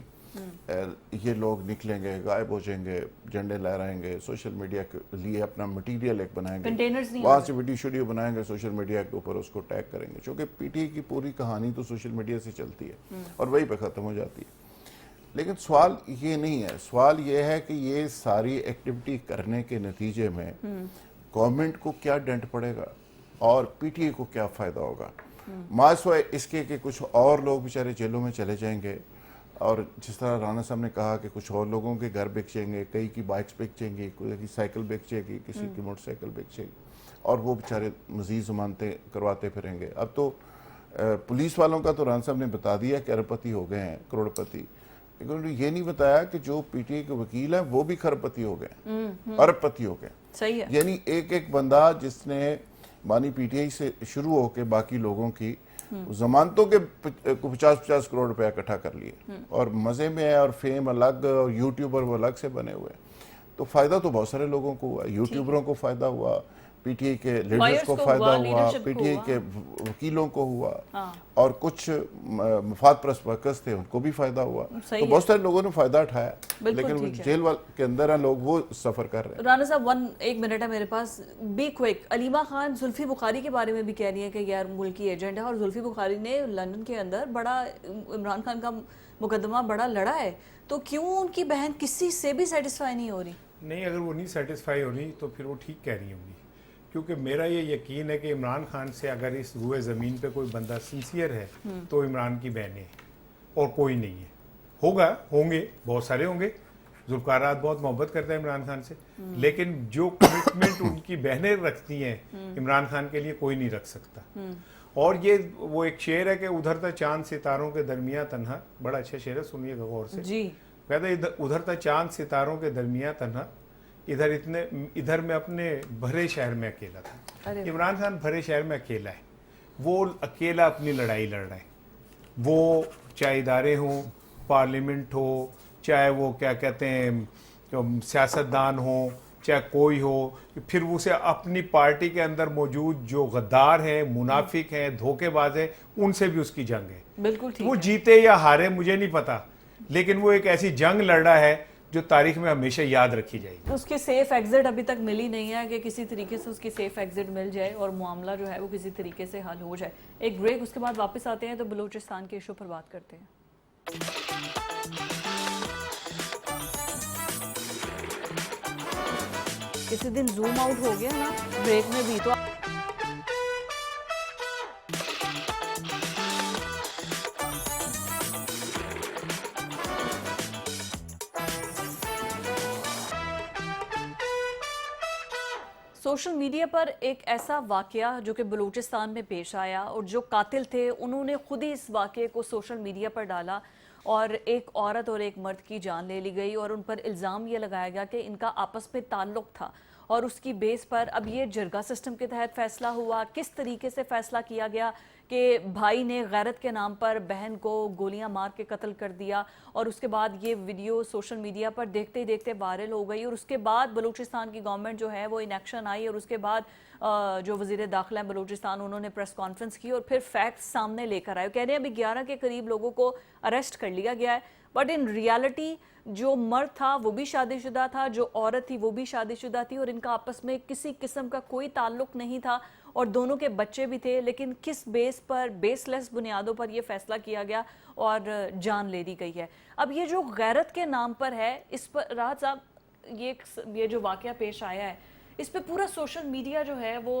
ये लोग निकलेंगे, गायब हो जाएंगे, झंडे लहराएंगे, सोशल मीडिया के लिए अपना मटेरियल एक बनाएंगे, कंटेनर्स नहीं वहाँ से वीडियो बनाएंगे, सोशल मीडिया के ऊपर उसको टैग करेंगे। क्योंकि पीटीआई की पूरी कहानी तो सोशल मीडिया से चलती है और वहीं पे ख़त्म हो जाती है। लेकिन सवाल ये नहीं है, सवाल ये है कि ये सारी एक्टिविटी करने के नतीजे में गवर्नमेंट को क्या डेंट पड़ेगा और पीटीआई को क्या फ़ायदा होगा। मासवा इसके कि कुछ और लोग बेचारे जेलों में चले जाएंगे, और जिस तरह राणा साहब ने कहा कि कुछ और लोगों के घर बेचेंगे, कई की बाइक्स बेचेंगी, कोई की साइकिल बेचेगी, किसी की मोटरसाइकिल बेचेगी, और वो बेचारे मज़ीद ज़मानतें करवाते फिरेंगे। अब तो पुलिस वालों का तो राणा साहब ने बता दिया कि अरबपति हो गए हैं, करोड़पति। लेकिन ये नहीं बताया कि जो पीटीआई के वकील हैं वो भी खरबपति हो गए, अरबपति हो गए। सही है। यानी एक एक बंदा जिसने मानी पीटीआई से शुरू होकर बाकी लोगों की जमानतों के 50-50 करोड़ रुपया इकट्ठा कर लिए, और मजे में है, और फेम अलग, और यूट्यूबर वो अलग से बने हुए। तो फायदा तो बहुत सारे लोगों को हुआ, यूट्यूबरों को फायदा हुआ, पीटीआई के लीडर्स को फायदा हुआ, पीटीआई के वकीलों को हुआ, और कुछ मफाद परस्त वर्कर्स थे उनको भी फायदा हुआ। तो बहुत सारे लोगों ने फायदा उठाया, लेकिन जेल के अंदर हैं लोग, वो सफर कर रहे हैं। राणा साहब 1 मिनट है मेरे पास, बी क्विक। अलीमा खान जुल्फी बुखारी के बारे में भी कह रही है कि यार मुल्की एजेंट है, और जुल्फी बुखारी ने लंदन के अंदर बड़ा इमरान खान का मुकदमा बड़ा लड़ा है, तो क्यों उनकी बहन किसी से भी सेटिस्फाई नहीं हो रही? नहीं, अगर वो नहीं सेटिस्फाई हो रही तो फिर वो ठीक कह रही होंगी, क्योंकि मेरा ये यकीन है कि इमरान खान से अगर इस रुए ज़मीन पे कोई बंदा सिंसियर है तो इमरान की बहनें हैं, और कोई नहीं है। होंगे बहुत सारे होंगे। जुल्फ़िकार बहुत मोहब्बत करता है इमरान खान से, लेकिन जो कमिटमेंट उनकी बहनें रखती हैं इमरान खान के लिए कोई नहीं रख सकता। और ये वो एक शेर है कि उधर था चांद सितारों के दरमियाँ तन्हा, बड़ा अच्छा शेर है, सुनिएगा गौर से जी। कहते उधर था चांद सितारों के दरमियाँ तन्हा, इधर मैं अपने भरे शहर में अकेला था। इमरान खान भरे शहर में अकेला है, वो अकेला अपनी लड़ाई लड़ रहा है। वो चाहे इदारे हों, पार्लियामेंट हो, चाहे वो क्या कहते हैं सियासतदान हो, चाहे कोई हो, फिर उसे अपनी पार्टी के अंदर मौजूद जो गद्दार हैं, मुनाफिक हैं, धोखेबाज हैं, उनसे भी उसकी जंग है। बिल्कुल ठीक। वो जीते या हारे मुझे नहीं पता, लेकिन वो एक ऐसी जंग लड़ रहा है जो तारीख में हमेशा याद रखी जाएगी। उसकी सेफ एग्जिट अभी तक मिली नहीं है कि किसी तरीके से उसकी सेफ एग्जिट मिल जाए और मामला जो है वो किसी तरीके से हल हो जाए। एक ब्रेक, उसके बाद वापस आते हैं तो बलूचिस्तान के इशू पर बात करते हैं। किसी दिन जूम आउट हो गया ना ब्रेक में भी, तो सोशल मीडिया पर एक ऐसा वाकया जो कि बलूचिस्तान में पेश आया, और जो कातिल थे उन्होंने खुद ही इस वाकये को सोशल मीडिया पर डाला, और एक औरत और एक मर्द की जान ले ली गई, और उन पर इल्ज़ाम ये लगाया गया कि इनका आपस में ताल्लुक़ था, और उसकी बेस पर अब ये जरगा सिस्टम के तहत फैसला हुआ। किस तरीके से फैसला किया गया कि भाई ने गैरत के नाम पर बहन को गोलियां मार के कत्ल कर दिया, और उसके बाद ये वीडियो सोशल मीडिया पर देखते ही देखते वायरल हो गई, और उसके बाद बलूचिस्तान की गवर्नमेंट जो है वो इन एक्शन आई, और उसके बाद जो वज़ीर दाखिला है बलूचिस्तान, उन्होंने प्रेस कॉन्फ्रेंस की और फिर फैक्ट्स सामने लेकर आए। कह रहे हैं अभी 11 के करीब लोगों को अरेस्ट कर लिया गया है, बट इन रियलिटी जो मर्द था वो भी शादीशुदा था, जो औरत थी वो भी शादीशुदा थी, और इनका आपस में किसी किस्म का कोई ताल्लुक नहीं था, اور دونوں کے بچے بھی تھے، لیکن کس بیس پر، بیس لیس بنیادوں پر یہ فیصلہ کیا گیا اور جان لے دی گئی ہے۔ اب یہ جو غیرت کے نام پر ہے، اس پر راحت صاحب یہ جو واقعہ پیش آیا ہے، اس پہ پورا سوشل میڈیا جو ہے وہ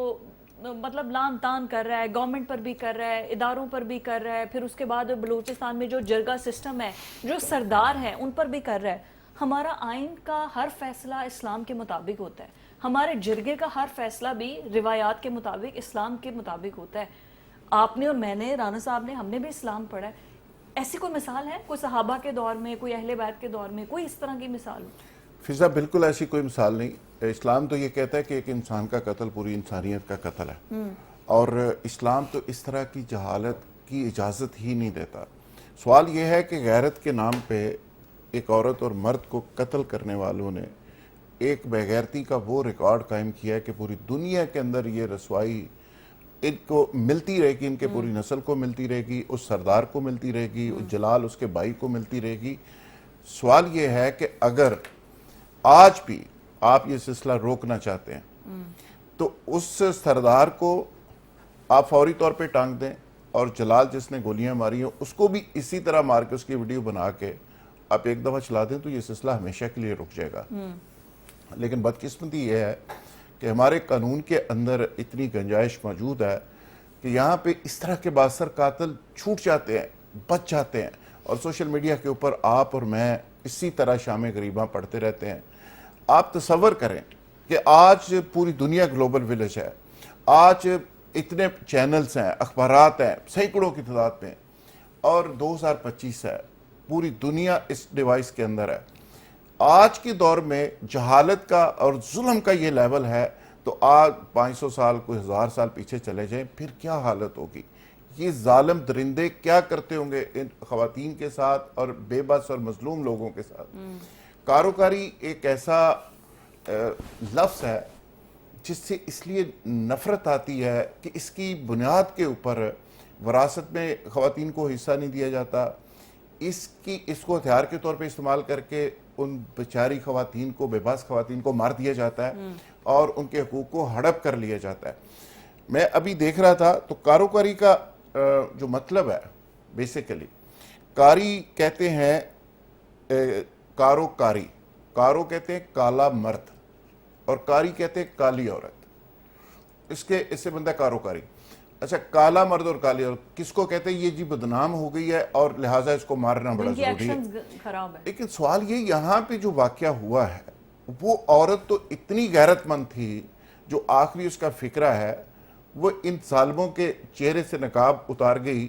مطلب لان تان کر رہا ہے، گورنمنٹ پر بھی کر رہا ہے، اداروں پر بھی کر رہا ہے، پھر اس کے بعد بلوچستان میں جو جرگہ سسٹم ہے، جو سردار ہیں ان پر بھی کر رہا ہے۔ ہمارا آئین کا ہر فیصلہ اسلام کے مطابق ہوتا ہے، ہمارے جرگے کا ہر فیصلہ بھی روایات کے مطابق، اسلام کے مطابق ہوتا ہے۔ آپ نے اور میں نے، رانا صاحب نے، ہم نے بھی اسلام پڑھا ہے۔ ایسی کوئی مثال ہے کوئی صحابہ کے دور میں، کوئی اہل بیت کے دور میں، کوئی اس طرح کی مثال؟ فضا بالکل ایسی کوئی مثال نہیں۔ اسلام تو یہ کہتا ہے کہ ایک انسان کا قتل پوری انسانیت کا قتل ہے، اور اسلام تو اس طرح کی جہالت کی اجازت ہی نہیں دیتا۔ سوال یہ ہے کہ غیرت کے نام پہ ایک عورت اور مرد کو قتل کرنے والوں نے ایک بے غیرتی کا وہ ریکارڈ قائم کیا ہے کہ پوری دنیا کے اندر یہ رسوائی ان کو ملتی رہے گی، ان کے پوری نسل کو ملتی رہے گی، اس سردار کو ملتی رہے گی، اس جلال اس کے بھائی کو ملتی رہے گی۔ سوال یہ ہے کہ اگر آج بھی آپ یہ سلسلہ روکنا چاہتے ہیں تو اس سردار کو آپ فوری طور پہ ٹانگ دیں، اور جلال جس نے گولیاں ماری ہیں اس کو بھی اسی طرح مار کے اس کی ویڈیو بنا کے آپ ایک دفعہ چلا دیں، تو یہ سلسلہ ہمیشہ کے لیے رک جائے گا۔ لیکن بدقسمتی یہ ہے کہ ہمارے قانون کے اندر اتنی گنجائش موجود ہے کہ یہاں پہ اس طرح کے بااثر قاتل چھوٹ جاتے ہیں، بچ جاتے ہیں، اور سوشل میڈیا کے اوپر آپ اور میں اسی طرح شام غریباں پڑھتے رہتے ہیں۔ آپ تصور کریں کہ آج پوری دنیا گلوبل ویلیج ہے، آج اتنے چینلز ہیں، اخبارات ہیں، سینکڑوں کی تعداد میں، اور 2025 ہے، پوری دنیا اس ڈیوائس کے اندر ہے۔ آج کے دور میں جہالت کا اور ظلم کا یہ لیول ہے، تو آج 500 سال کوئی 1000 سال پیچھے چلے جائیں، پھر کیا حالت ہوگی؟ یہ ظالم درندے کیا کرتے ہوں گے ان خواتین کے ساتھ اور بے بس اور مظلوم لوگوں کے ساتھ۔ کاروکاری ایک ایسا لفظ ہے جس سے اس لیے نفرت آتی ہے کہ اس کی بنیاد کے اوپر وراثت میں خواتین کو حصہ نہیں دیا جاتا، اس کو ہتھیار کے طور پہ استعمال کر کے ان بیچاری خواتین کو، بے بس خواتین کو مار دیا جاتا ہے اور ان کے حقوق کو ہڑپ کر لیا جاتا ہے۔ میں ابھی دیکھ رہا تھا تو کاروکاری کا جو مطلب ہے بیسیکلی، کاری کہتے ہیں کاروکاری، کارو کہتے ہیں کالا مرد، اور کاری کہتے ہیں کالی عورت، اس سے بنتا ہے کاروکاری۔ اچھا، کالا مرد اور کالی عورت کس کو کہتے ہیں؟ یہ جی بدنام ہو گئی ہے اور لہٰذا اس کو مارنا بڑا ضروری ہے۔ لیکن سوال یہ یہاں پہ جو واقعہ ہوا ہے، وہ عورت تو اتنی غیرت مند تھی، جو آخری اس کا فکرہ ہے وہ ان ظالموں کے چہرے سے نقاب اتار گئی۔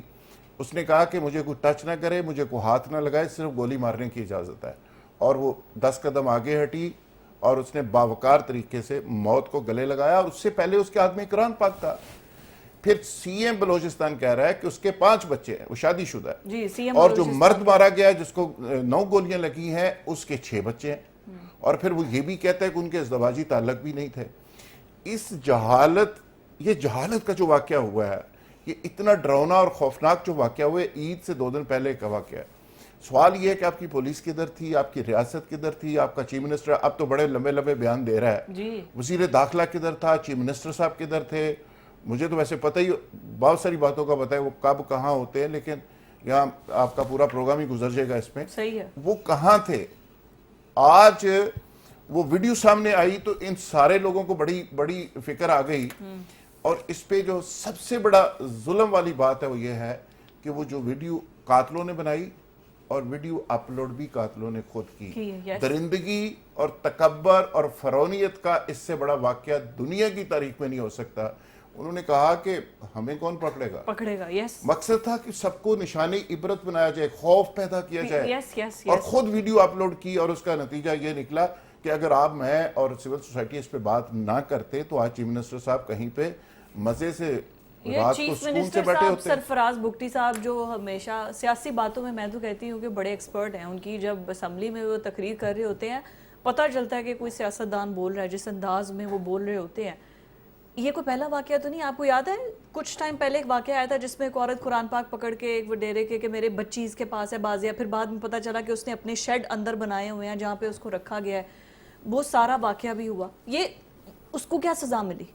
اس نے کہا کہ مجھے کوئی ٹچ نہ کرے، مجھے کوئی ہاتھ نہ لگائے، صرف گولی مارنے کی اجازت ہے، اور وہ 10 قدم آگے ہٹی اور اس نے باوقار طریقے سے موت کو گلے لگایا، اور اس سے پہلے اس کے ہاتھ میں قرآن پاک تھا۔ پھر سی ایم بلوچستان کہہ رہا ہے کہ اس کے 5 بچے ہیں، وہ شادی شدہ ہے، اور جو مرد مارا گیا ہے جس کو 9 گولیاں لگی ہیں، اس کے 6 بچے ہیں، اور پھر وہ یہ بھی کہتا ہے کہ ان کے ازدواجی تعلق بھی نہیں تھے۔ اس جہالت، یہ جہالت کا جو واقعہ ہوا ہے، یہ اتنا ڈراؤنا اور خوفناک جو واقعہ ہوا ہے، عید سے 2 دن پہلے کا واقعہ ہے۔ سوال یہ ہے کہ آپ کی پولیس کدھر تھی، آپ کی ریاست کدھر تھی، آپ کا چیف منسٹر اب تو بڑے لمبے لمبے بیان دے رہا ہے، وزیر داخلہ کدھر تھا، چیف منسٹر صاحب کدھر تھے؟ مجھے تو ویسے پتہ ہی بہت ساری باتوں کا پتہ ہے وہ کب کہاں ہوتے ہیں، لیکن یہاں آپ کا پورا پروگرام ہی گزر جائے گا اس میں۔ صحیح ہے، وہ کہاں تھے؟ آج وہ ویڈیو سامنے آئی تو ان سارے لوگوں کو بڑی بڑی فکر آ گئی، اور اس پہ جو سب سے بڑا ظلم والی بات ہے وہ یہ ہے کہ وہ جو ویڈیو قاتلوں نے بنائی اور ویڈیو اپلوڈ بھی قاتلوں نے خود کی۔ درندگی اور تکبر اور فرعونیت کا اس سے بڑا واقعہ دنیا کی تاریخ میں نہیں ہو سکتا۔ انہوں نے کہا کہ ہمیں کون پکڑے گا، مقصد تھا کہ سب کو نشانی عبرت بنایا جائے، خوف پیدا کیا جائے، اور خود ویڈیو اپلوڈ کی، اور اس کا نتیجہ یہ نکلا کہ اگر آپ، میں اور سول سوسائٹی اس پہ بات نہ کرتے تو آج چیف منسٹر صاحب کہیں پہ مزے سے رات کو سکون سے بیٹھے ہوتے۔ سرفراز بگٹی صاحب جو ہمیشہ سیاسی باتوں میں، میں تو کہتی ہوں کہ بڑے ایکسپرٹ ہیں، ان کی جب اسمبلی میں وہ تقریر کر رہے ہوتے ہیں، پتہ چلتا ہے کہ کوئی سیاستدان بول رہا ہے جس انداز میں وہ بول رہے ہوتے ہیں۔ یہ کوئی پہلا واقعہ تو نہیں؟ آپ کو یاد ہے کچھ ٹائم پہلے ایک واقعہ آیا تھا جس میں ایک عورت قرآن پاک پکڑ کے ایک ڈیرے کے کہ میرے بچی اس کے پاس ہے بازیا، پھر بعد میں پتہ چلا کہ اس نے اپنے شیڈ اندر بنائے ہوئے ہیں جہاں پہ اس کو رکھا گیا ہے، وہ سارا واقعہ بھی ہوا۔ یہ اس کو کیا سزا ملی؟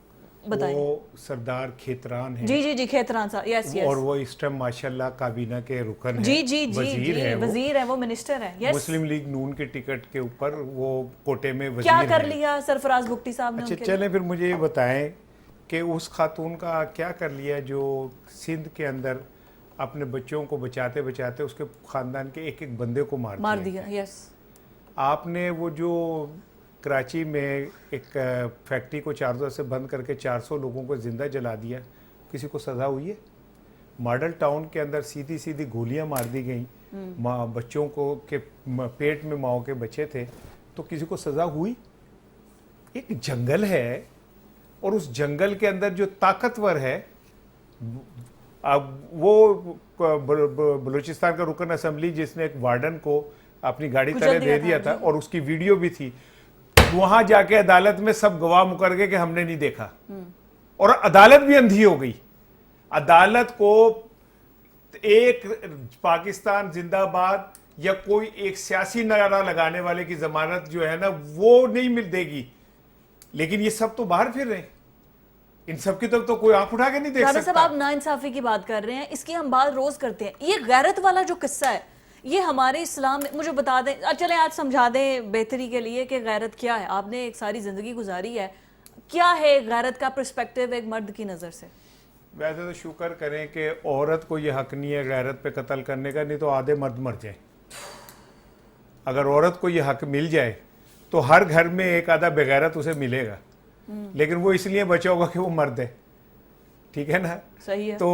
बताएं। वो सरदार खेतरान है। जी जी जी, खेतरान साहब, यस यस। और वो इस टाइम माशाल्लाह काबीना के रुकन है, जी जी जी वजीर जी, है, वजीर है वो, मिनिस्टर है, यस। मुस्लिम लीग नून के टिकट के ऊपर वो कोटे में वजीर क्या कर हैं। लिया सरफराज भुगटी साहब ने अच्छा उनके लिए? चलें फिर मुझे ये बताएं कि उस खातून का क्या कर लिया जो सिंध के अंदर अपने बच्चों को बचाते बचाते उसके खानदान के एक एक बंदे को मार दिया, यस। आपने वो जो कराची में एक फैक्ट्री को चारों तरफ से बंद करके 400 लोगों को जिंदा जला दिया, किसी को सजा हुई है? मॉडल टाउन के अंदर सीधी सीधी गोलियां मार दी गई माँ बच्चों को के पेट में माओ के बच्चे थे, तो किसी को सजा हुई? एक जंगल है और उस जंगल के अंदर जो ताकतवर है, अब वो बलूचिस्तान का रुकन असेंबली जिसने एक वार्डन को अपनी गाड़ी कुचल तले दिया दे दिया था, था जी। और उसकी वीडियो भी थी, वहां जाके अदालत में सब गवाह मुकर गए कि हमने नहीं देखा, और अदालत भी अंधी हो गई। अदालत को एक पाकिस्तान जिंदाबाद या कोई एक सियासी नारा लगाने वाले की जमानत जो है ना वो नहीं मिल देगी, लेकिन ये सब तो बाहर फिर रहे हैं, इन सब की तरफ तो कोई आंख उठा के नहीं देख राना साहब, सकता। आप नाइंसाफी की बात कर रहे हैं, इसकी हम बात रोज करते हैं। ये गैरत वाला जो किस्सा है, ये हमारे इस्लाम में, मुझे बता दें, चलें आज समझा दें बेहतरी के लिए कि गैरत क्या है। आपने एक सारी जिंदगी गुजारी है, क्या है गैरत का पर्सपेक्टिव एक मर्द की नजर से? वैसे तो शुक्र करें कि औरत को ये हक नहीं है गैरत पे कत्ल करने का, नहीं तो आधे मर्द मर जाए। अगर औरत को ये हक मिल जाए तो हर घर में एक आधा बेगैरत उसे मिलेगा, लेकिन वो इसलिए बचा होगा कि वो मर्द है, ठीक है ना? सही है। तो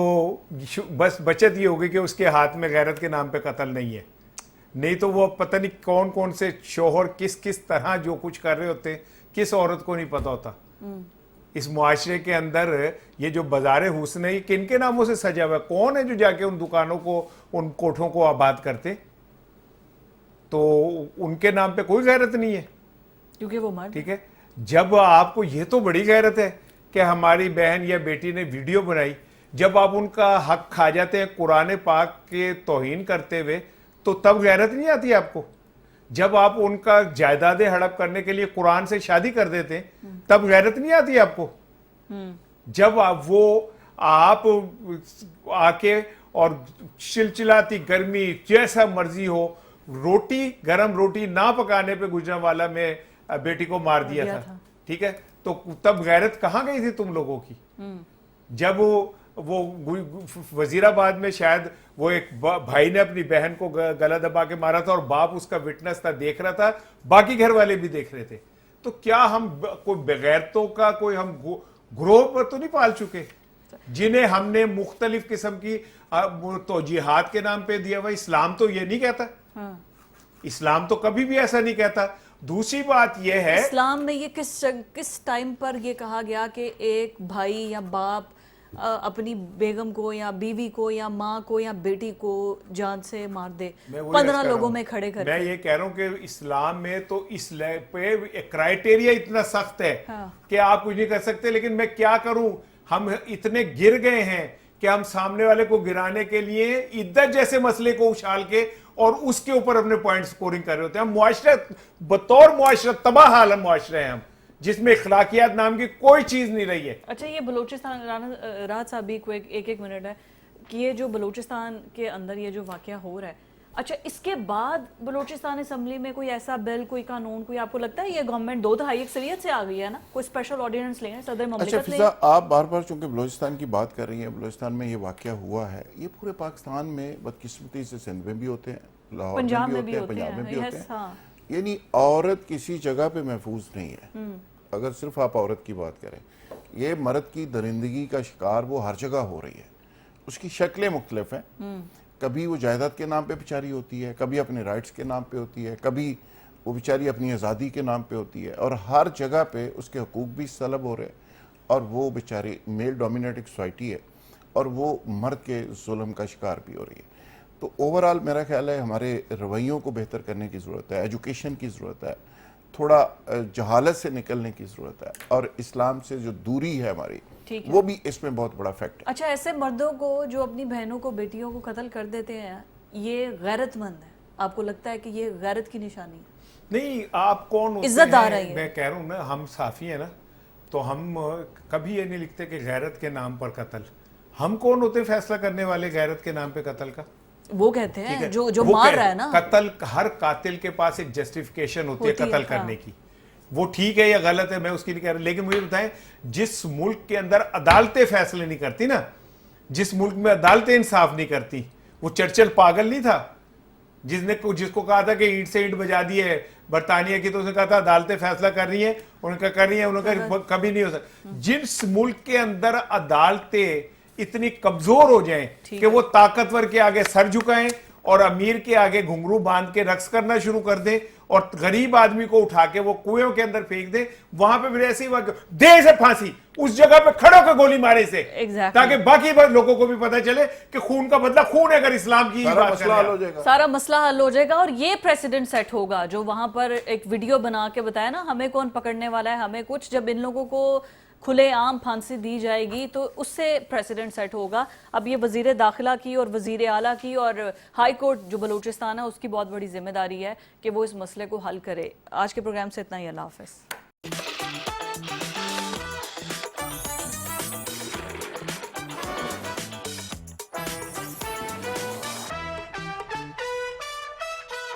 बस बचत ये होगी कि उसके हाथ में गैरत के नाम पे कत्ल नहीं है, नहीं तो वो पता नहीं कौन कौन से शोहर किस किस तरह जो कुछ कर रहे होते, किस औरत को नहीं पता होता। इस मुआशरे के अंदर ये जो बाजारे हुस्न है, ये किन के नामों से सजा हुआ है? कौन है जो जाके उन दुकानों को, उन कोठों को आबाद करते? तो उनके नाम पे कोई गैरत नहीं है, क्योंकि वो मर्द। ठीक है। जब आपको ये तो बड़ी गैरत है कि हमारी बहन या बेटी ने वीडियो बनाई, जब आप उनका हक खा जाते हैं कुरान पाक के तौहीन करते हुए, तो तब गैरत नहीं आती आपको? जब आप उनका जायदादें हड़प करने के लिए कुरान से शादी कर देते हैं, तब गैरत नहीं आती आपको? जब आप आके और चिलचिलाती गर्मी जैसा मर्जी हो, रोटी गरम रोटी ना पकाने पे गुजरने वाला मैं बेटी को मार दिया था, ठीक है? तो तब गैरत कहाँ गई थी तुम लोगों की? जब वो वजीराबाद में शायद वो एक भाई ने अपनी बहन को गला दबा के मारा था और बाप उसका विटनेस था, देख रहा था, बाकी घर वाले भी देख रहे थे। तो क्या हम कोई बेगैरतों का कोई हम ग्रोह पर तो नहीं पाल चुके, जिन्हें हमने मुख्तलिफ किस्म की तो जिहाद के नाम पे दिया हुआ? इस्लाम तो ये नहीं कहता, इस्लाम तो कभी भी ऐसा नहीं कहता। दूसरी बात यह है, इस्लाम में ये किस टाइम पर ये कहा गया कि एक भाई या बाप अपनी बेगम को या बीवी को या माँ को या बेटी को जान से मार दे 15 लोगों में खड़े कर? मैं ये कह रहा हूँ कि इस्लाम में तो इस पे क्राइटेरिया इतना सख्त है कि आप कुछ नहीं कर सकते। लेकिन मैं क्या करूं, हम इतने गिर गए हैं कि हम सामने वाले को गिराने के लिए इद्दत जैसे मसले को उछाल के और उसके ऊपर अपने पॉइंट स्कोरिंग कर रहे होते हैं। हम मुआशरा बतौर मुआशरा तबाह हाल मुआशरे हैं हम, जिसमें इखलाकियात नाम की कोई चीज नहीं रही है। अच्छा, ये बलूचिस्तान, राहत साहब भी को एक मिनट है कि ये जो बलूचिस्तान के अंदर ये जो वाकया हो रहा है, अच्छा इसके बाद बलूचिस्तान असम्बली में कोई ऐसा बिल, कोई कानून, कोई आपको लगता है ये गवर्नमेंट 2/3 अक्सरियत से आ गई है ना, कोई स्पेशल ऑर्डिनेंस लें, सदर ममलिकत अच्छा फिजा, आप बार बार चूंकि बलूचिस्तान की बात कर रही हैं, बलूचिस्तान में ये वाकया हुआ है, ये पूरे पाकिस्तान में बदकिस्मती से सिंध में भी होते हैं, लाहौर में भी होते हैं, पंजाब में भी होते हैं। यानी औरत किसी जगह पे महफूज नहीं है। अगर सिर्फ आप औरत की बात करें, ये मर्द की दरिंदगी का शिकार वो हर जगह हो रही है। उसकी शक्लें मुख्तलिफ हैं, कभी वो जायदाद के नाम पे बेचारी होती है, कभी अपने राइट्स के नाम पे होती है, कभी वो बेचारी अपनी आज़ादी के नाम पे होती है, और हर जगह पे उसके हकूक़ भी तलब हो रहे हैं, और वो बेचारी मेल डोमिनेटेड सोसाइटी है और वो मर्द के जुल्म का शिकार भी हो रही है। तो ओवरऑल मेरा ख्याल है हमारे रवैयों को बेहतर करने की ज़रूरत है, एजुकेशन की ज़रूरत है, थोड़ा जहालत से निकलने की ज़रूरत है, और इस्लाम से जो दूरी है हमारी, वो भी इसमें बहुत बड़ा फैक्ट है। अच्छा, ऐसे मर्दों को जो अपनी बहनों को, बेटियों को कत्ल कर देते हैं, ये गैरतमंद है? आपको लगता है कि ये गैरत की निशानी है? नहीं, आप कौन होते इज्जतदार हैं? है ये। मैं कह रहा हूँ ना, हम साफी है ना, تو ہم کبھی یہ نہیں لکھتے کہ غیرت کے نام پر قتل. ہم کون ہوتے فیصلہ کرنے والے غیرت کے نام پہ قتل کا؟ وہ کہتے ہیں جو مار رہا ہے نا. قتل, ہر قاتل کے پاس ایک جسٹیفیکیشن ہوتی ہے قتل کرنے کی. وہ ٹھیک ہے یا غلط ہے میں اس کی نہیں کہہ رہا, لیکن مجھے بتائیں جس ملک کے اندر عدالتیں فیصلے نہیں کرتی نا, جس ملک میں عدالتیں انصاف نہیں کرتی, وہ چرچل پاگل نہیں تھا جس کو کہا تھا کہ اینٹ سے اینٹ بجا دی ہے برطانیہ کی, تو اس نے کہا تھا عدالتیں فیصلہ کر رہی ہیں, انہوں نے کر رہی ہیں, انہوں نے کہا کبھی نہیں ہو سکتا. جس ملک کے اندر عدالتیں اتنی کمزور ہو جائیں کہ وہ طاقتور کے آگے سر جھکائیں اور امیر کے آگے گھنگرو باندھ کے رقص کرنا شروع کر دیں اور غریب آدمی کو اٹھا کے وہ کنویں کے اندر پھینک دیں, وہاں پہ پھر ایسے ہی دے سے پھانسی, اس جگہ پہ کھڑوں کے گولی مارے سے, تاکہ باقی لوگوں کو بھی پتہ چلے کہ خون کا بدلہ خون ہے. اگر اسلام کی سارا مسئلہ حل ہو جائے گا. اور یہ پریسیڈنٹ سیٹ ہوگا جو وہاں پر ایک ویڈیو بنا کے بتایا نا ہمیں کون پکڑنے والا ہے, ہمیں کچھ, جب ان لوگوں کو کھلے عام پھانسی دی جائے گی تو اس سے پریسیڈنٹ سیٹ ہوگا. اب یہ وزیر داخلہ کی اور وزیر اعلیٰ کی اور ہائی کورٹ جو بلوچستان ہے اس کی بہت بڑی ذمہ داری ہے کہ وہ اس مسئلے کو حل کرے. آج کے پروگرام سے اتنا ہی, اللہ حافظ.